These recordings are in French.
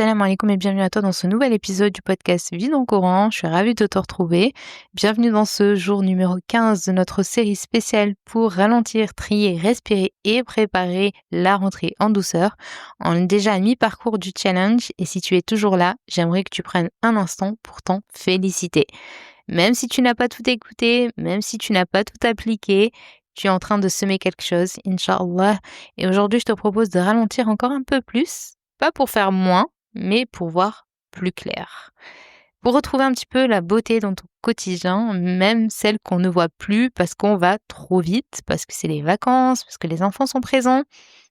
Salam alaikum et bienvenue à toi dans ce nouvel épisode du podcast Vie dans le Coran. Je suis ravie de te retrouver. Bienvenue dans ce jour numéro 15 de notre série spéciale pour ralentir, trier, respirer et préparer la rentrée en douceur. On est déjà à mi-parcours du challenge et si tu es toujours là, j'aimerais que tu prennes un instant pour t'en féliciter. Même si tu n'as pas tout écouté, même si tu n'as pas tout appliqué, tu es en train de semer quelque chose, Inch'Allah. Et aujourd'hui, je te propose de ralentir encore un peu plus. Pas pour faire moins, mais pour voir plus clair. Pour retrouver un petit peu la beauté dans ton quotidien, même celle qu'on ne voit plus parce qu'on va trop vite, parce que c'est les vacances, parce que les enfants sont présents.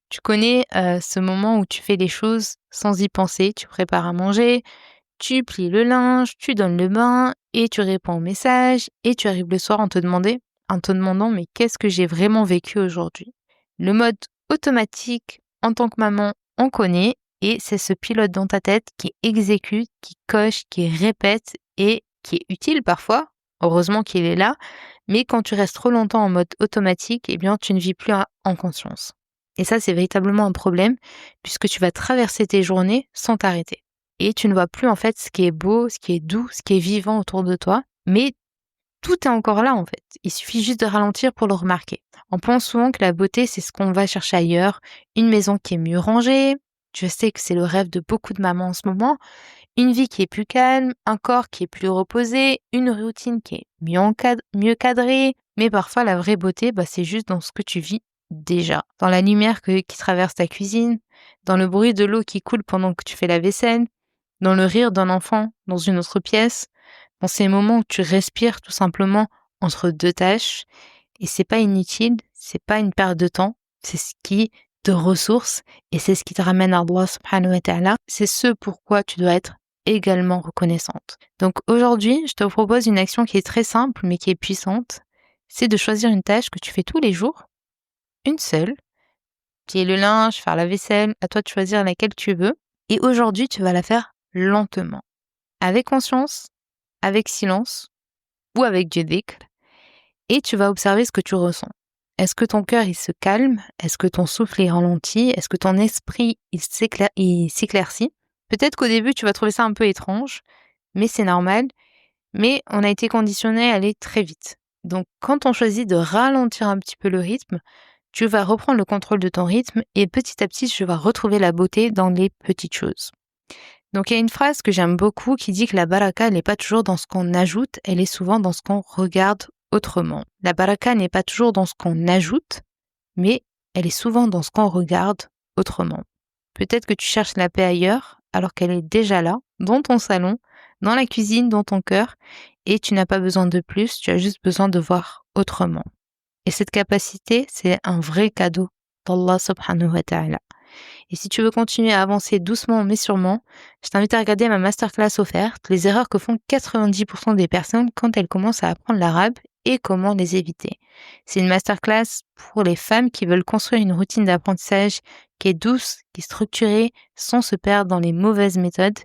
Tu connais ce moment où tu fais les choses sans y penser, tu prépares à manger, tu plies le linge, tu donnes le bain et tu réponds aux messages et tu arrives le soir en te demandant mais qu'est-ce que j'ai vraiment vécu aujourd'hui? Le mode automatique en tant que maman, on connaît et c'est ce pilote dans ta tête qui exécute, qui coche, qui répète et qui est utile parfois. Heureusement qu'il est là, mais quand tu restes trop longtemps en mode automatique, eh bien tu ne vis plus en conscience. Et ça, c'est véritablement un problème puisque tu vas traverser tes journées sans t'arrêter. Et tu ne vois plus en fait ce qui est beau, ce qui est doux, ce qui est vivant autour de toi, mais tout est encore là en fait. Il suffit juste de ralentir pour le remarquer. On pense souvent que la beauté, c'est ce qu'on va chercher ailleurs, une maison qui est mieux rangée. Je sais que c'est le rêve de beaucoup de mamans en ce moment. Une vie qui est plus calme, un corps qui est plus reposé, une routine qui est mieux cadrée. Mais parfois, la vraie beauté, c'est juste dans ce que tu vis déjà. Dans la lumière qui traverse ta cuisine, dans le bruit de l'eau qui coule pendant que tu fais la vaisselle, dans le rire d'un enfant dans une autre pièce, dans ces moments où tu respires tout simplement entre deux tâches. Et c'est pas inutile, c'est pas une perte de temps, c'est ce qui te ressource et c'est ce qui te ramène à Allah subhanahu wa ta'ala. C'est ce pourquoi tu dois être également reconnaissante. Donc aujourd'hui, je te propose une action qui est très simple mais qui est puissante. C'est de choisir une tâche que tu fais tous les jours, une seule, qui est le linge, faire la vaisselle, à toi de choisir laquelle tu veux. Et aujourd'hui, tu vas la faire lentement, avec conscience, avec silence ou avec du dhikr. Et tu vas observer ce que tu ressens. Est-ce que ton cœur, il se calme? Est-ce que ton souffle est ralenti? Est-ce que ton esprit, il s'éclaircit? Peut-être qu'au début, tu vas trouver ça un peu étrange, mais c'est normal. Mais on a été conditionné à aller très vite. Donc, quand on choisit de ralentir un petit peu le rythme, tu vas reprendre le contrôle de ton rythme et petit à petit, tu vas retrouver la beauté dans les petites choses. Donc, il y a une phrase que j'aime beaucoup qui dit que la baraka, elle n'est pas toujours dans ce qu'on ajoute, elle est souvent dans ce qu'on regarde autrement. La baraka n'est pas toujours dans ce qu'on ajoute, mais elle est souvent dans ce qu'on regarde autrement. Peut-être que tu cherches la paix ailleurs, alors qu'elle est déjà là, dans ton salon, dans la cuisine, dans ton cœur, et tu n'as pas besoin de plus, tu as juste besoin de voir autrement. Et cette capacité, c'est un vrai cadeau d'Allah subhanahu wa ta'ala. Et si tu veux continuer à avancer doucement mais sûrement, je t'invite à regarder ma masterclass offerte, les erreurs que font 90% des personnes quand elles commencent à apprendre l'arabe et comment les éviter. C'est une masterclass pour les femmes qui veulent construire une routine d'apprentissage qui est douce, qui est structurée, sans se perdre dans les mauvaises méthodes.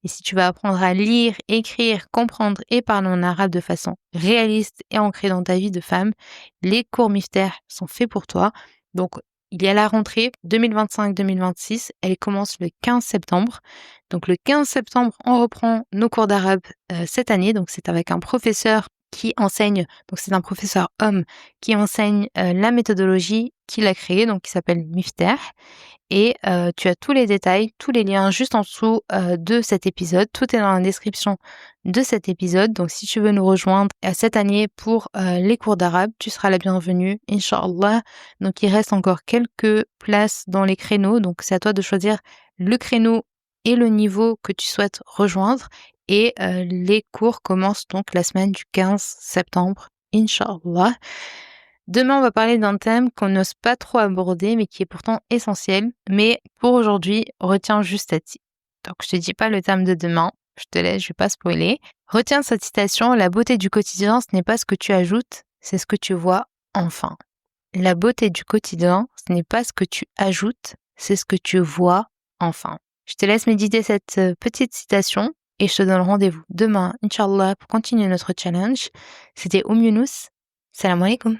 Et si tu veux apprendre à lire, écrire, comprendre et parler en arabe de façon réaliste et ancrée dans ta vie de femme, les cours Miftah sont faits pour toi. Donc, il y a la rentrée 2025-2026, elle commence le 15 septembre. Donc le 15 septembre, on reprend nos cours d'arabe cette année. Donc c'est avec un professeur qui enseigne, donc c'est un professeur homme qui enseigne la méthodologie qu'il a créée, donc qui s'appelle Miftah. Et tu as tous les détails, tous les liens juste en dessous de cet épisode. Tout est dans la description de cet épisode. Donc si tu veux nous rejoindre cette année pour les cours d'arabe, tu seras la bienvenue, Inch'Allah. Donc il reste encore quelques places dans les créneaux. Donc c'est à toi de choisir le créneau et le niveau que tu souhaites rejoindre. Et les cours commencent donc la semaine du 15 septembre, Inch'Allah. Demain, on va parler d'un thème qu'on n'ose pas trop aborder, mais qui est pourtant essentiel. Mais pour aujourd'hui, retiens juste cette citation. Donc, je te dis pas le thème de demain. Je te laisse, je vais pas spoiler. Retiens cette citation. La beauté du quotidien, ce n'est pas ce que tu ajoutes, c'est ce que tu vois enfin. La beauté du quotidien, ce n'est pas ce que tu ajoutes, c'est ce que tu vois enfin. Je te laisse méditer cette petite citation et je te donne rendez-vous demain, Inch'Allah, pour continuer notre challenge. C'était Younous. Salam alaikum.